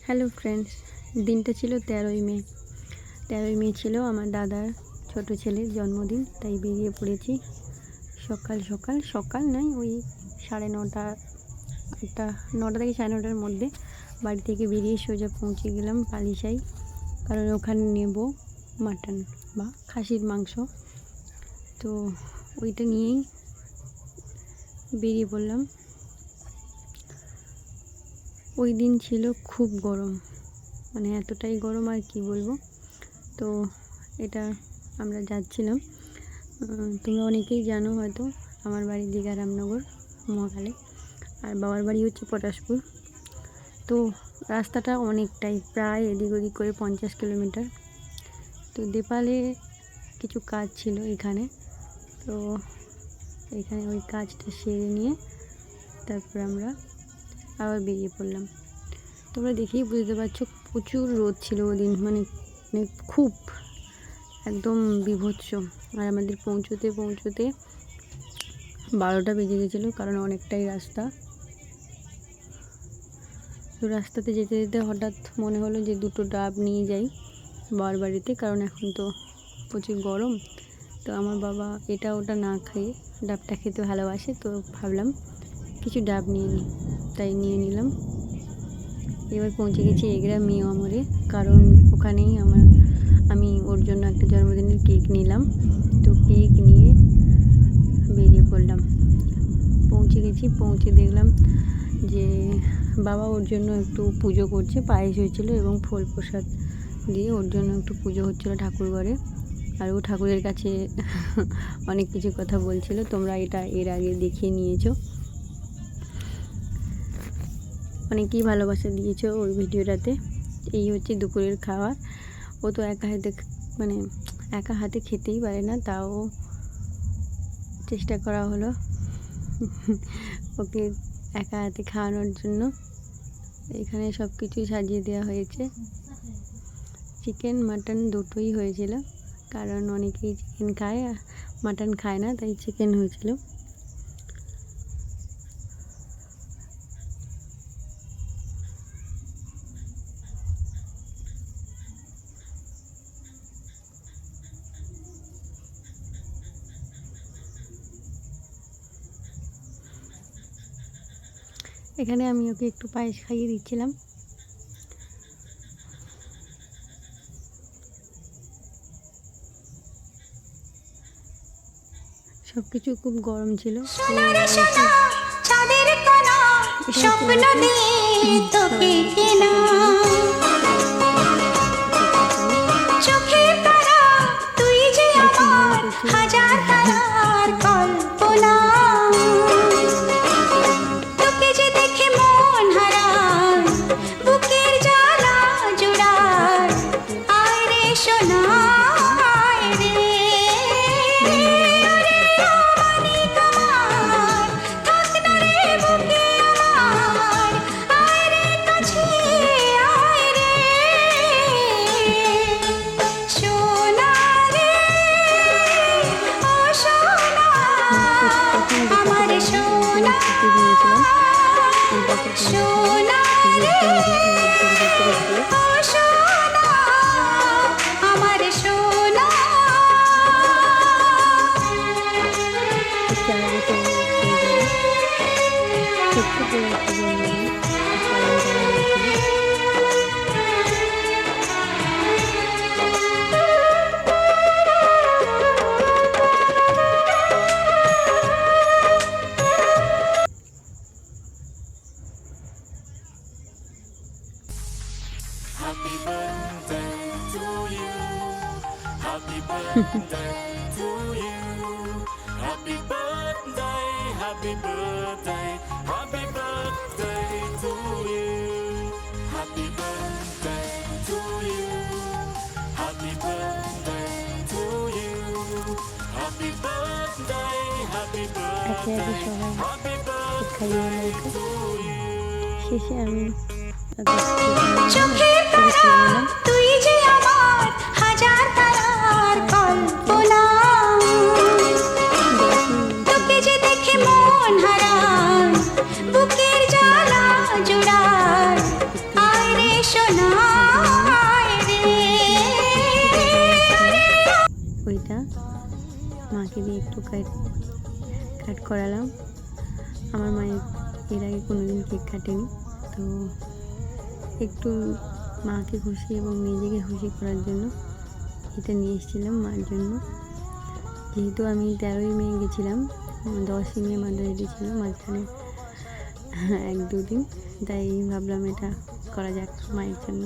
Hello friends, দিনটা ছিল 13ই মে ছিল আমার দাদার ছোট ছেলের জন্মদিন। তাই বেরিয়ে পড়েছি সকাল সকাল। সকাল নয়, ওই 9:30 8টা, 9টা থেকে 9:30টার মধ্যে বাড়ি থেকে বেরিয়ে সোজা পৌঁছে গেলাম পালিশাই। কারণ ওখানে নেব মাটন বা খাসির মাংস, তো ওইটা নিয়েই বেরিয়ে পড়লাম। ওই দিন ছিল খুব গরম, মানে এতটাই গরম আর কি বলবো। তো এটা আমরা যাচ্ছিলাম, তোমরা অনেকেই জানো হয়তো, আমার বাড়ি দীঘা রামনগর মহাকালে, আর বাবার বাড়ি হচ্ছে পটাশপুর। তো রাস্তাটা অনেকটাই, প্রায় এদিক ওদিক করে 50 কিলোমিটার। তো নেপালে কিছু কাজ ছিল এখানে, তো এখানে ওই কাজটা সেরে নিয়ে তারপর আমরা আবার বেরিয়ে পড়লাম। তোমরা দেখেই বুঝতে পারছো প্রচুর রোদ ছিল ওদিন, মানে খুব একদম বীভৎস। আর আমাদের পৌঁছতে 12টা বেজে গেছিলো, কারণ অনেকটাই রাস্তা। তো রাস্তাতে যেতে যেতে হঠাৎ মনে হলো যে দুটো ডাব নিয়ে যাই বাবার বাড়িতে, কারণ এখন তো প্রচুর গরম। তো আমার বাবা এটা ওটা না খেয়ে ডাবটা খেতে ভালোবাসে, তো ভাবলাম কিছু ডাব নিয়ে নিই, তাই নিয়ে নিলাম। এবার পৌঁছে গেছি এগরা মিয়ামরে, কারণ ওখানেই আমি ওর জন্য একটা জন্মদিনের কেক নিলাম। তো কেক নিয়ে বেরিয়ে পড়লাম। পৌঁছে গেছি, পৌঁছে দেখলাম যে বাবা ওর জন্য একটু পুজো করছে, পায়েস হয়েছিল এবং ফল প্রসাদ দিয়ে ওর জন্য একটু পুজো হচ্ছিলো ঠাকুর ঘরে। আর ও ঠাকুরের কাছে অনেক কিছু কথা বলছিল, তোমরা এটা এর আগে দেখিয়ে নিয়েছো, অনেকেই ভালোবাসা দিয়েছো ওই ভিডিওটাতে। এই হচ্ছে দুপুরের খাবার। ও তো একা হাতে খেতেই পারে না, তাও চেষ্টা করা হলো ওকে একা হাতে খাওয়ানোর জন্য। এখানে সব কিছুই সাজিয়ে দেওয়া হয়েছে, চিকেন মাটন দুটোই হয়েছিল, কারণ অনেকেই চিকেন খায়, মাটন খায় না, তাই চিকেন হয়েছিল। এখানে আমি ওকে একটু পায়েস খাইয়ে দিচ্ছিলাম। সবকিছু খুব গরম ছিল। Happy birthday to you. Happy birthday to you. Happy birthday, happy birthday, happy birthday to you. Happy birthday to you. Happy birthday to you. Happy birthday, happy birthday, happy birthday to you. শেষে আমি চোখের তারা তুই যে আমার হাজার তারার কল্পনা, তোকে যে দেখে মন হারায়, বুকের জ্বালা জুড়ায়, আয় রে কেকটা মাকে দিয়ে একটু কাট করালাম। আমার মায়ের এর আগে কোনোদিন কেক কাটেনি, তো একটু মাকে খুশি এবং নিজেকে খুশি করার জন্য এটা নিয়ে এসেছিলাম মার জন্য। যেহেতু আমি 13ই মে গেছিলাম, 10ই মে মাদারডে ছিল, মাঝখানে 1-2 দিন, তাই ভাবলাম এটা করা যাক মায়ের জন্য।